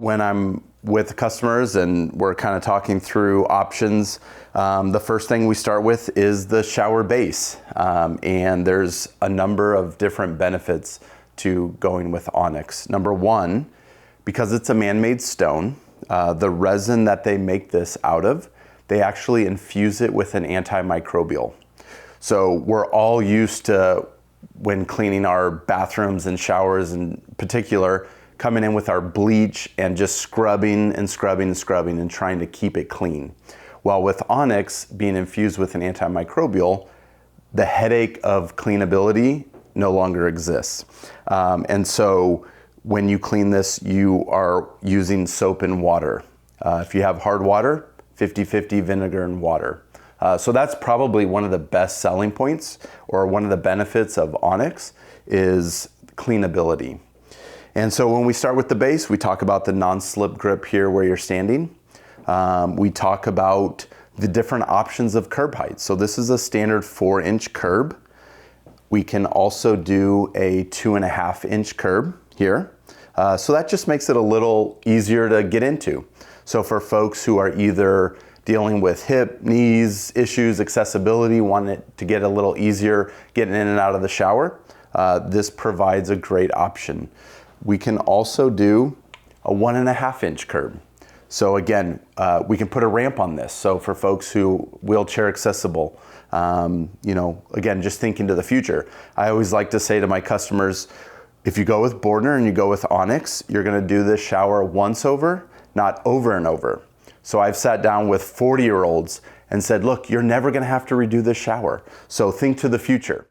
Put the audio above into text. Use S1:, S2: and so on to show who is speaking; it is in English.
S1: When I'm with customers and we're kind of talking through options, the first thing we start with is the shower base. And there's a number of different benefits to going with Onyx. Number one, because it's a man-made stone, the resin that they make this out of, they actually infuse it with an antimicrobial. So we're all used to, when cleaning our bathrooms and showers in particular, coming in with our bleach and just scrubbing and scrubbing and scrubbing and trying to keep it clean. While with Onyx being infused with an antimicrobial, the headache of cleanability no longer exists. And so when you clean this, you are using soap and water. If you have hard water, 50-50 vinegar and water. So that's probably one of the best selling points, or one of the benefits of Onyx, is cleanability. And so when we start with the base, we talk about the non-slip grip here where you're standing. We talk about the different options of curb height. So this is a standard 4-inch curb. We can also do a 2.5-inch curb here. So that just makes it a little easier to get into. So for folks who are either dealing with hip, knees issues, accessibility, want it to get a little easier getting in and out of the shower, this provides a great option. We can also do a 1.5-inch curb. So again, we can put a ramp on this. So for folks who wheelchair accessible, again, just thinking to the future, I always like to say to my customers, if you go with Bordner and you go with Onyx, you're gonna do this shower once over, not over and over. So I've sat down with 40-year-olds and said, look, you're never gonna have to redo this shower. So think to the future.